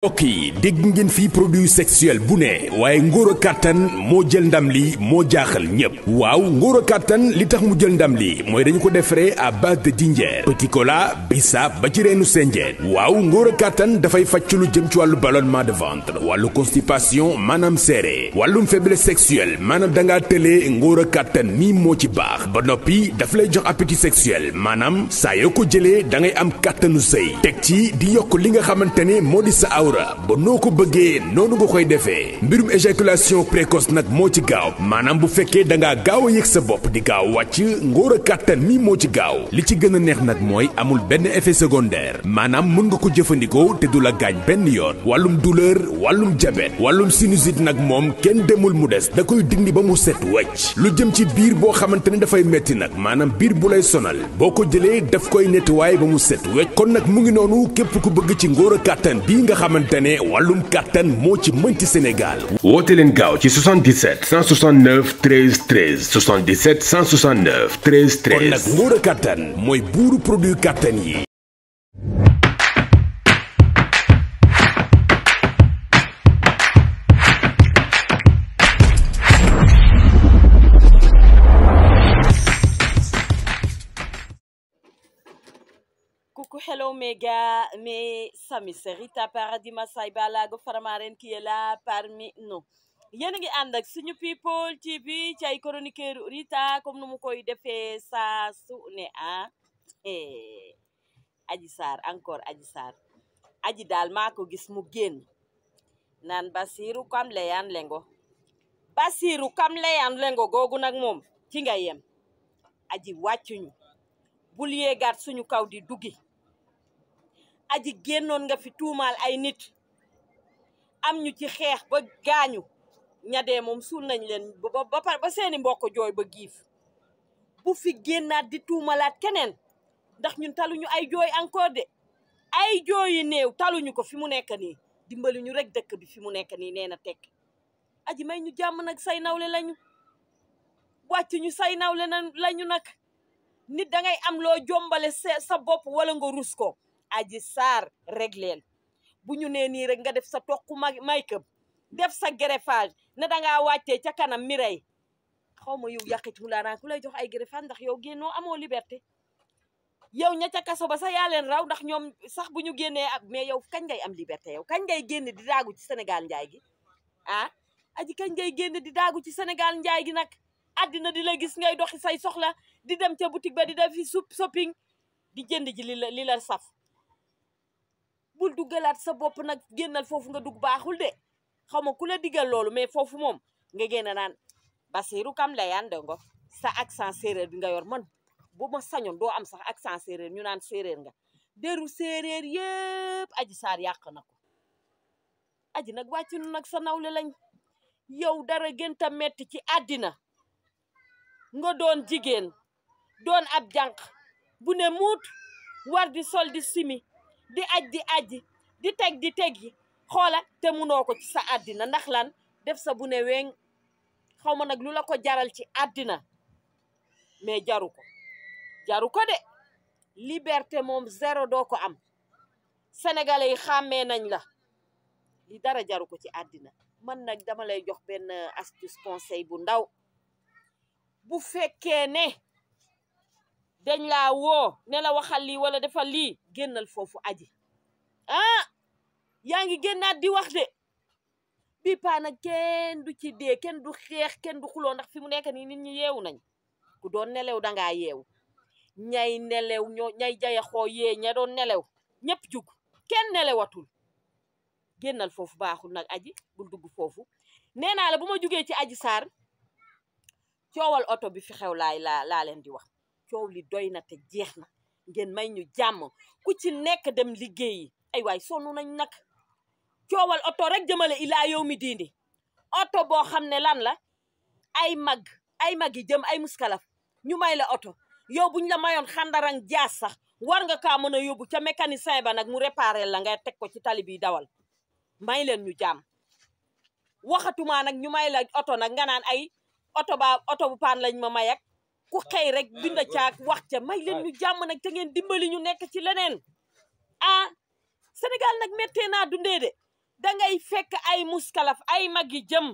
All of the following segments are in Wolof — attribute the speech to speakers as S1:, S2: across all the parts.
S1: mbokk yi dégg ngeen fii produit sexuel bu ne waaye ngóor a kàttan moo jël ndam li moo jaaxal ñépp waaw ngóor a kàttan li tax mu jël ndam li mooy dañu ko defaree à base de dinjeer petit cola bisaab ba ci reenu senjeen waaw ngóor a kàttan dafay fàcc lu jëm ci wàllu ballonnement de ventre wàllu constipation maanaam seere wàllum faiblesse sexuelle maanaam dangaa tëlee ngóor a kàttan mi moo ci baax ba noppi daf lay jox appétit sexuel maanaam saa yoo ko jëlee da ngay am kàttanu sëy teg ci di yokk li nga xamante ne moo di sa ba noo ko bëggee noonu nga koy defee mbirum éjaculation précoce nag moo ci gaaw maanaam bu fekkee dangaa gaaw a yëg sa bopp di gaaw wàcc ngóor a kàttan mi moo ci gaaw li ci gën a neex nag mooy amul benn effet secondaire maanaam mën nga ko jëfandikoo te du la gaañ benn yoon wàllum douleur wàllum diabète wàllum sinusite nag moom kenn demul mu des da koy dindi ba mu set wecc lu jëm ci biir boo xamante ne dafay metti nag maanaam biir bu lay sonal boo ko jëlee daf koy nettoyer ba mu set wecc kon nag mu ngi noonu képp ku bëgg ci ngóor a kàttan bii nga xamante ne wàllum kàttan moo ci mënti Sénégal.
S2: woote leen gaaw ci 77 169 13 13 77 169 13 13.
S1: kon nag ngóor a kàttan mooy buuru produit kàttan yi.
S3: Coucou, hello mes gars, mes amis, c'est Rita Paradis Massaï Balago Faramaren qui est là parmi nous. Yéen a ngi ànd ak suñu people TV ci ay chroniqueur Rita comme nu mu koy defee saa su ne Adji Sarr encore Adji Sarr aji daal maa ko gis mu génn naan Basiru kam leyan lengo Basiru kam leyan lengo googu nag moom ci nga yem aji wàccuñu bul yeegaat suñu kaw di duggi aji génnoon nga fi tuumaal ay nit am ñu ci xeex ba gaañu ñadee moom suul nañ leen ba seeni mbokk jooy ba giif bu fi génnaat di tuumalaat keneen ndax ñun taluñu ay jooy encore de ay jooy yi néew taluñu ko fi mu nekk nii dimbali ñu rek dëkk bi fi mu nekk nii nee na tekk aji may ñu jàmm nag say nawle lañu wàcc ñu say nawle lañu nag nit dangay am loo jombale sa bopp wala nga rus ko Adji Sarr régleel bu ñu nee nii rek nga def sa toq make-up def sa greffage ne dangaa wàccee ca kanam mi rey xaw ma yow yàqit mu laa ku lay jox ay greffage ndax yow génnoo amoo liberté yow ña ca kaso ba sax yaa leen raw ndax ñoom sax bu ñu génnee ak mais yow kañ ngay am liberté yow kañ ngay génn di daagu ci Sénégal njaay gi aji kañ ngay génn di daagu ci Sénégal njaay gi nag àddina di la gis ngay doxi say soxla di dem ca boutique ba di def fi shopping di jënd ji li la saf bul duggalaat sa bopp nag génnal foofu nga dugg baaxul de xaw ma ku la digal loolu mais foofu moom nga génn naan Basiru kam layan dongo sa accent séeréer bi nga yor man bu ma sañoon doo am sax accent séeréer ñu naan séeréer nga deru séeréer yëpp Adji Sarr yàq na ko aji nag wàccu nu nag sa nawle lañ yow dara gënta metti ci àddina nga doon jigéen doon ab jànq bu ne muut war di sol di simi di aji di teg yi xoola te munoo ko ci sa àddina ndax lan def sa bu ne weeng xaw ma nag lu la ko jaral ci àddina mais jaru ko de liberté moom zéro doo ko am sénégalais yi xàmmee nañ la li dara jaru ko ci àddina man nag dama lay jox benn astuce conseil bu ndaw bu fekkee ne dañ laa woo ne la waxal lii wala defal lii génnal foofu aji yaa ngi génnaat di wax de bi paa nag kenn du ci dee kenn du xeex kenn du xuloo ndax fi mu nekk nii nit ñi yeewu nañ ku doon nelew dangaa yeewu ñay nelew ñay jayaxoo yee ña doon nelew ñëpp jug kenn nelewatul génnal foofu baaxul nag aji bul dugg foofu nee naa la bu ma jugee ci Adji Sarr coowal oto bi fi xew laa leen di wax coow li doy na te jeex na ngeen may ñu jàmm ku ci nekk dem liggéeyi ay waay sonn nañ nag coowal oto rek jëmale ilaa yow mi diindi oto boo xam ne lan la ay mag yi jëm ay muskalaf ñu may la oto yow buñ la mayoon xandarang jaas sax war nga kaa mën a yóbbu ca mécanicien ba nag mu réparé la nga teg ko ci tali bi dawal may leen ñu jàmm waxatuma nag ñu may la oto nag nga naan ay oto bu paan lañ ma may ak ku xëy rek binda caak wax ca may leen ñu jàmm nag te ngeen dimbali ñu nekk ci leneen Sénégal nag méttee naa dundee de dangay fekk ay muskalaf ay mag yi jëm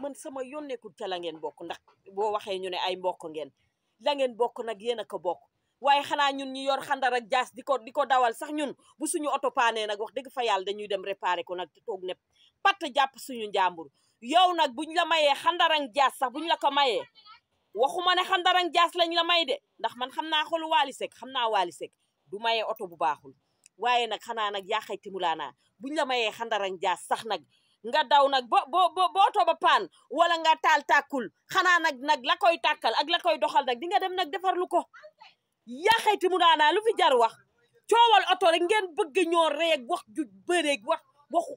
S3: man sama yónneekul ca la ngeen bokk ndax boo waxee ñu ne ay mbokk ngeen la ngeen bokk nag yéen a ko bokk waaye xanaa ñun ñu yor xandar ak jaas di ko dawal sax ñun bu suñu oto paanee nag wax dëgg fa yàlla dañuy dem réparer ko nag te toog ne patt jàpp suñu njàmbur yow nag buñ la mayee xandarang jaas sax buñ la ko mayee waxuma ne xandarang jaas lañ la may de ndax man xam naa xolu Wally Seck xam naa Wally Seck du mayee oto bu baaxul waaye nag xanaa nag yaa xayti mulaanaa buñ la mayee xandarang jaas sax nag nga daw nag bo oto ba paan wala nga taal tàkkul xanaa nag la koy tàkkal ak la koy doxal nag di nga dem nag defarlu ko yaa xayti mulaanaa lu fi jar wax coowal oto rek ngeen bëgg ñoo reeg wax ju bëreeg waxu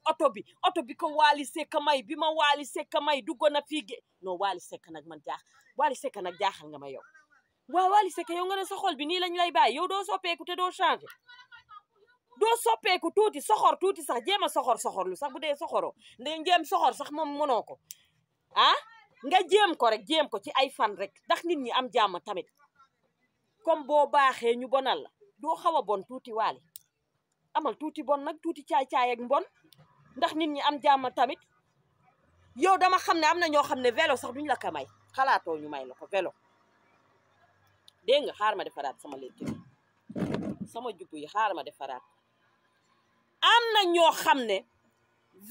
S3: oto bi ko Wally Seck may bi ma Wally Seck may dugg na fii non Wally Seck nag man Wally Seck nag jaaxal nga ma yow waaw Wally Seck yow nga ne sa xol bi nii lañ lay bàyyi yow doo soppeeku te doo changé doo soppeeku tuuti soxor tuuti sax jéem a soxor lu sax bu dee soxoroo nde jéem soxor sax moom mënoo ko nga jéem ko rek jéem ko ci ay fan rek ndax nit ñi am jàmm tamit comme boo baaxee ñu bonal la doo xaw a bon tuuti Wally amal tuuti bon nag tuuti caay-caay ak mbon ndax nit ñi am jàmm tamit yow dama xam ne am na ñoo xam ne vélo sax duñ la ko may xalaatoo ñu may la ko vélo dégg nga xaar ma defaraat sama léegi sama jubbu yi xaar ma defaraat am na ñoo xam ne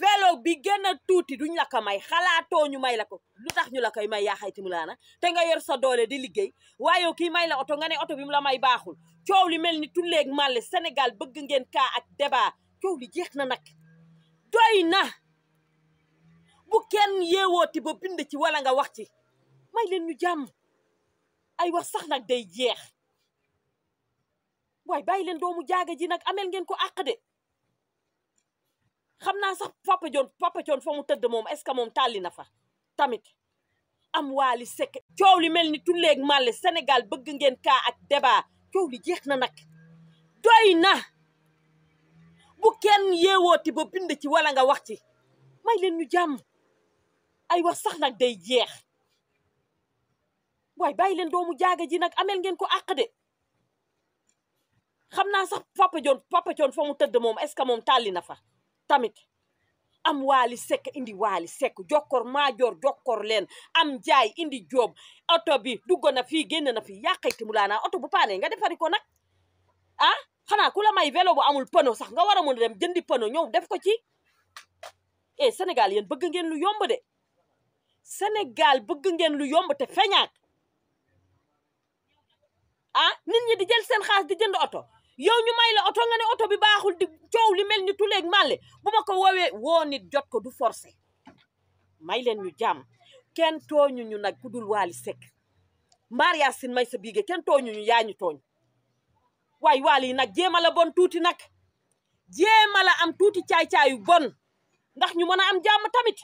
S3: vélo bi gën a tuuti duñ la ko may xalaatoo ñu may la ko lu tax ñu la koy may yaa xayti mulaana te nga yor sa doole di liggéey waaye yow kii may la oto nga ne oto bi mu la may baaxul coow li mel ni tulleeg màlle Sénégal bëgg ngeen kaa ak débat coow li jeex na nag doy na bu kenn yeewooti ba bind ci wala nga wax ci may leen ñu jàmm ay wax sax nag day jeex waaye bàyyi leen doomu jaaga ji nag amel ngeen ko àq de xam naa sax Papa John fa mu tëdd moom est-ce que moom tàlli na fa tamit am Wally Seck coow li mel ni tulleeg màlle Sénégal bëgg ngeen kaa ak débat coow li jeex na nag doy na bu kenn yeewooti ba bind ci wala nga wax ci may leen ñu jàmm ay wax sax nag day jeex waaye bàyyi leen doomu jaaga ji nag amel ngeen ko àq de xam naa sax Papa John fa mu tëdd moom est-ce que moom tàlli na fa tamit am Wally Seck indi Wally Seck jokkor maajoor jokkor leen am jaay indi joob oto bi dugg na fii génn na fii yàqayti mu laanaa oto bu paane nga defari ko nag xanaa ku la may vélo bu amul pneu sax nga war a mën a dem jëndi pneu ñëw def ko ci Sénégal yéen bëgg ngeen lu yomb de Sénégal bëgg ngeen lu yomb te feñaak nit ñi di jël seen xaalis di jënd oto yow ñu may la oto nga ne oto bi baaxul di coow li mel ni tuleeg màlle bu ma ko woowee woo nit jot ko du forcé may leen ñu jàmm kenn tooñu ñu nag ku dul Wally Seck mbaar Yaasin may sa biige kenn tooñu ñu yaa ñu tooñ waaye Wally yi nag jéema la bon tuuti nag jéema la am tuuti caay-caayu bon ndax ñu mën a am jàmm tamit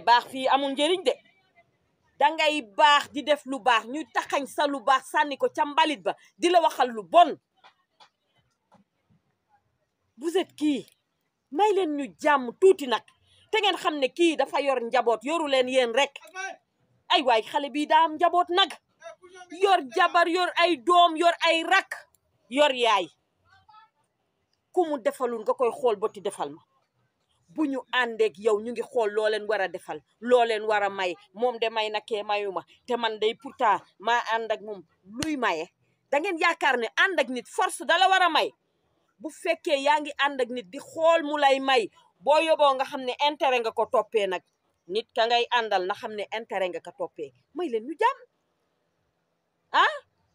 S3: baax fii amul njëriñ de dangay baax di def lu baax ñuy taxañ sa lu baax sànni ko ca mbalit ba di la waxal lu bon vous êtes kii may leen ñu jàmm tuuti nag te ngeen xam ne kii dafa yor njaboot yoru leen yéen rek ay waay xale bii daa am njaboot nag yor jabar yor ay doom yor ay rak yor yaay ku mu defalul nga koy xool boti defal ma bu ñu àndeek yow ñu ngi xool loo leen war a defal loo leen war a may moom de may na kee mayuma te man day pourtant maa ànd ak moom luy maye da ngeen yaakaar ne ànd ak nit force dala war a may bu fekkee yaa ngi ànd ak nit di xool mu lay may boo yóbboo nga xam ne intérêt nga ko toppee nag nit ka ngay àndal na xam ne intérêt nga ko toppee may leen ñu jàmm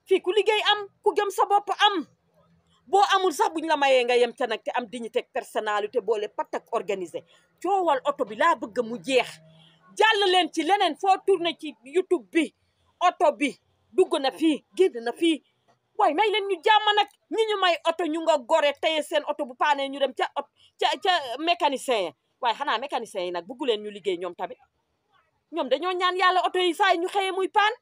S3: fii ku liggéey am ku gëm sa bopp am boo amul sax buñ la mayee nga yem ca nag te am dignité personnalité boole patak organisé coowal oto bi laa bëgg mu jeex jàll leen ci leneen foo tourné ci YouTube bi oto bi dugg na fii génn na fii waaye may leen ñu jàmm nag ñi ñu may oto ñu nga gore teye seen oto bu paanee ñu dem ca mécanicien yi waaye xanaa mécanicien yi nag bëggu leen ñu liggéey ñoom tamit ñoom dañoo ñaan yàlla oto yi saa yi ñu xëyee muy paan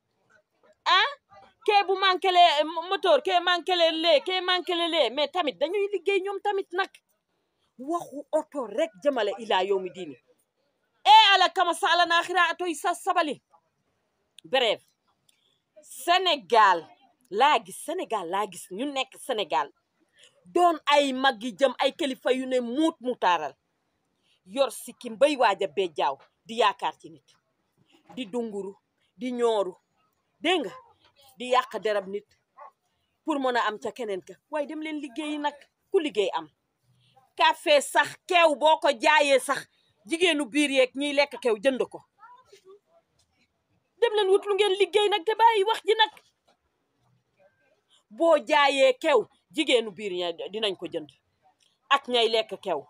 S3: kee bu manqué le moteur kee manqué le lee kee manqué le lee mais tamit dañuy liggéey ñoom tamit nag waxu oto rek jëmale ilaa yow mi diini ala kama sala naaxira atoy sa sabali bref Sénégal laa gis ñu nekk Sénégal doon ay mag yi jëm ay kilifa yu ne muut mu taaral yor sikkim bay waaja bee jaaw di yaakaar ci nit di dunguru di ñooru dégg nga di yàq derab nit pour mën a am ca keneen ka waaye dem leen liggéeyi nag ku liggéey am café sax keew boo ko jaayee sax jigéenu biir yeeg ñiy lekk keew jënd ko dem leen wut lu ngeen liggéey nag te bàyyi wax ji nag boo jaayee keew jigéenu biir ña dinañ ko jënd ak ñay lekk keew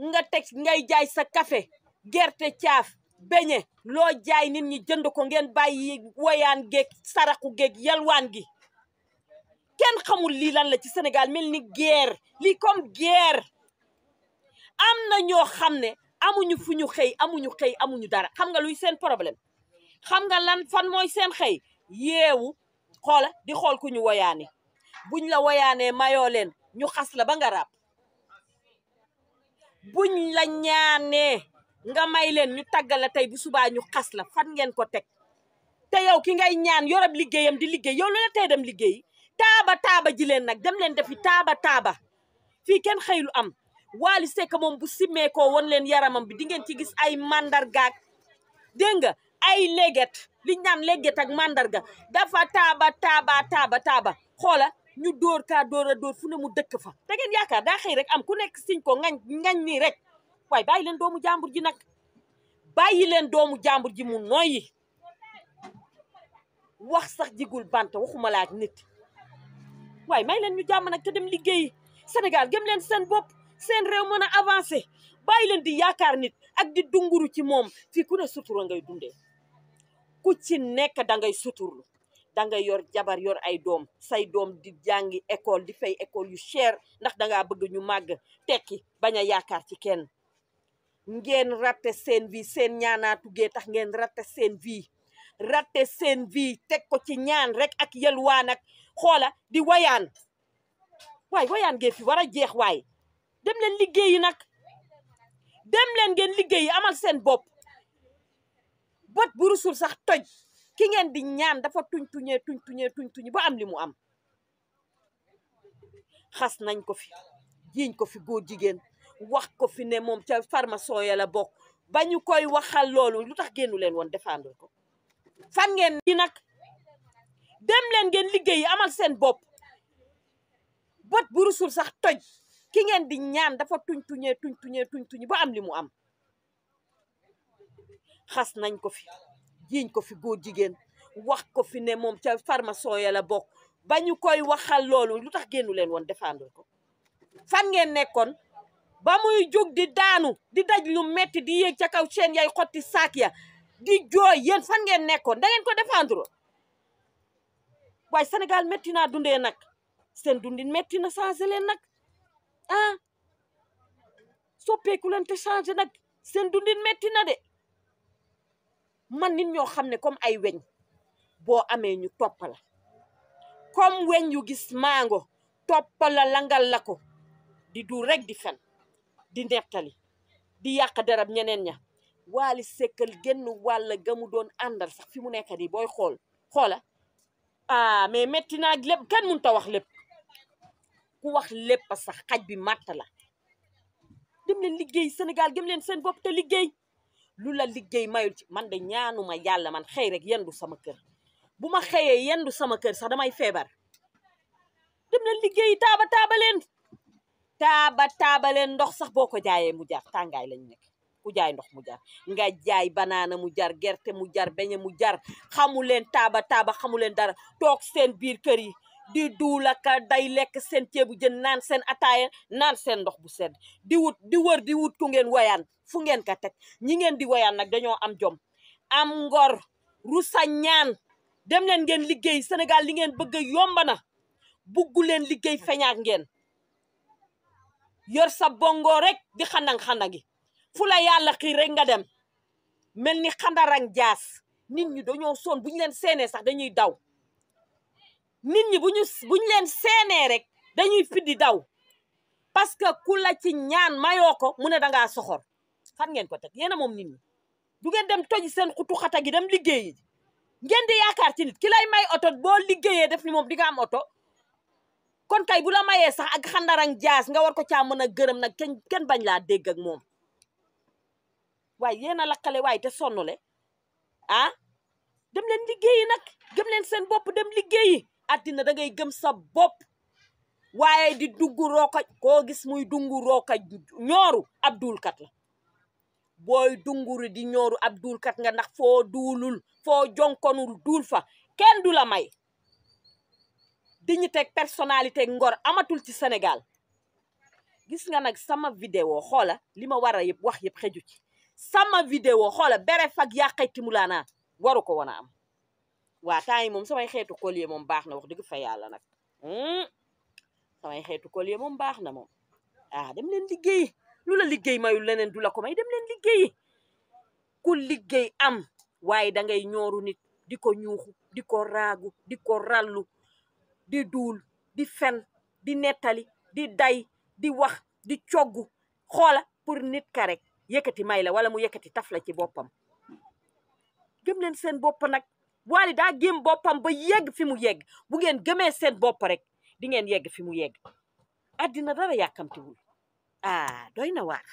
S3: nga teg ngay jaay sa café gerte caaf beñe loo jaay nit ñi jënd ko ngeen bàyyi woyaan géeg saraxu géeg yalwaan gi kenn xamul lii lan la ci Sénégal mel ni guerre lii comme guerre am na ñoo xam ne amuñu fu ñu xëy amuñu dara xam nga luy seen problème xam nga lan fan mooy seen xëy yeewu xoola di xool ku ñu woyaane buñ la woyaanee mayoo leen ñu xas la ba nga ràpp buñ la ñaanee nga may leen ñu tàggal la tey bu subaa ñu xas la fan ngeen ko teg te yow ki ngay ñaan yorab liggéeyam di liggéey yow lu la tey dem liggéeyi taaba ji leen nag dem leen defi taaba fii kenn xëylu am Wally Seck moom bu simmee ko won leen yaramam bi di ngeen ci gis ay mandargaak dégg nga ay léget li ñu naan léget ak mandarga dafa taaba xoola ñu dóor kaa dóor a dóor fu ne mu dëkk fa da ngeen yaakaar daa xëy rek am ku nekk siñ ko ngañ nii rek waaye bàyyi leen doomu jàmbur ji nag bàyyi leen doomu jàmbur ji mu noyyi wax sax jigul bant waxuma la ak nit waaye may leen ñu jàmm nag te dem liggéeyi Sénégal gëm leen seen bopp seen réew mën a avancé bàyyi leen di yaakaar nit ak di dunguru ci moom fii ku ne sutura ngay dundee ku ci nekk dangay suturlu dangay yor jabar yor ay doom say doom di jàngi école di fay école yu cher ndax dangaa bëgg ñu màgg tekki bañ a yaakaar ci kenn ngeen ratte seen vie seen ñaanaatu gee tax ngeen ratte seen vie teg ko ci ñaan rek ak yelwaan ak xoola di wayaan waay wayaan ngeen fi war a jeex waay dem leen liggéeyi nag dem leen ngeen liggéeyi amal seen bopp bët bu rusul sax toj ki ngeen di ñaan dafa tuñ ba am li mu am xas nañ ko fi jiiñ ko fi góor jigéen wax ko fi ne moom ca pharmacien ya la bokk ba ñu koy waxal loolu lu tax génnu leen woon défendre ko fan ngeen di nag dem leen ngeen liggéeyi amal seen bopp bët bu rusul sax toj ki ngeen di ñaan dafa tuñ ba am li mu am xas nañ ko fi jiiñ ko fi góor jigéen wax ko fi ne moom ca pharmacien ya la bokk ba ñu koy waxal loolu lu tax génnu leen woon défendre ko fan ngeen nekkoon ba muy jóg di daanu di daj lu metti di yéeg ca kaw seen yay xotti saak ya di jooy yéen fan ngeen nekkoon da ngeen ko défendre waaye Sénégal metti naa dundee nag seen dundin metti na changé leen nag ah soppeeku leen te changé nag seen dundin metti na de man nit ñoo xam ne comme ay weñ boo amee ñu topp la comme weñ yu gis mango topp la langal la ko di du rek di fen di nettali di yàq derab ñeneen ña Wally Seck genn wàll ga mu doon àndal sax fi mu nekk di booy xoola ah mais metti naa lépp kenn mënut a wax lépp ku wax lépp sax xaj bi matt la dem leen liggéey Sénégal gëm leen seen bopp te liggéey lu la liggéey mayul ci man de ñaanuma yàlla man xëy rek yendu sama kër bu ma xëyee yendu sama kër sax damay feebar dem leen liggéey taaba leen ndox sax boo ko jaayee mu jar tàngaay lañ nekk ku jaay ndox mu jar nga jaay banaana mu jar gerte mu jar beñe mu jar xamu leen taaba xamu leen dara toog seen biir kër yi di duulaka day lekk seen ceebu jën naan seen ataaya naan seen ndox bu sedd di wër ku ngeen woyaan fu ngeen ka teg ñi ngeen di woyaan nag dañoo am jom am ngor rusa ñaan dem leen ngeen liggéey Sénégal li ngeen bëgg yomba na buggu leen liggéey feñaak ngeen yor sa bongo rek di xandang-xandangi fu la yàlla xii rek nga dem mel ni xandarang jaas nit ñi dañoo sonn bu ñu leen seenee sax dañuy daw nit ñi bu ñu leen seenee rek dañuy fiddi daw parce que ku la ci ñaan mayoo ko mu ne dangaa soxor fan ngeen ko teg yéena moom nit ñi du ngeen dem toji seen xutu xata gi dem liggéeyi ngeen di yaakaar ci nit ki lay may oto boo liggéeyee def ni moom di nga am oto kon kay bu la mayee sax ak xandarang jaas nga war ko caa mën a gërëm nag kenn bañ laa dégg ak moom waaye yéen a lakkale waaye te sonnule ah dem leen liggéeyi nag gëm leen seen bopp dem liggéeyi àddina da ngay gëm sa bopp waaye di dugg rooka koo gis muy dungu rooka ñooru ab duulkat la booy dunguru di ñooru ab duulkat nga ndax foo duulul foo jonkonul duul fa kenn du la may dignité ak personnalité ngor amatul ci Sénégal gis nga nag sama vidéo xoola li ma war a yëpp wax yëpp xeju ci sama vidéo xoola bere fag yàqayti mu laana waru ko woon a am waa temps yi moom samay xeetu collier moom baax na wax dëgg fa yàlla nag samay xeetu collier moom baax na moom dem leen liggéeyi lu la liggéey mayul leneen du la ko may dem leen liggéeyi ku liggéey am waaye da ngay ñooru nit di ko ñuuxu di ko raagu di ko rallu di duul di fen di nettali di day di wax di coggu xoola pour nit ka rek yëkkati may la wala mu yëkkati taf la ci boppam gëm leen seen bopp nag Wally daa gëm boppam ba yegg fi mu yegg bu ngeen gëmee seen bopp rek di ngeen yegg fi mu yegg àddina dara yàkkamtiwul doy na waar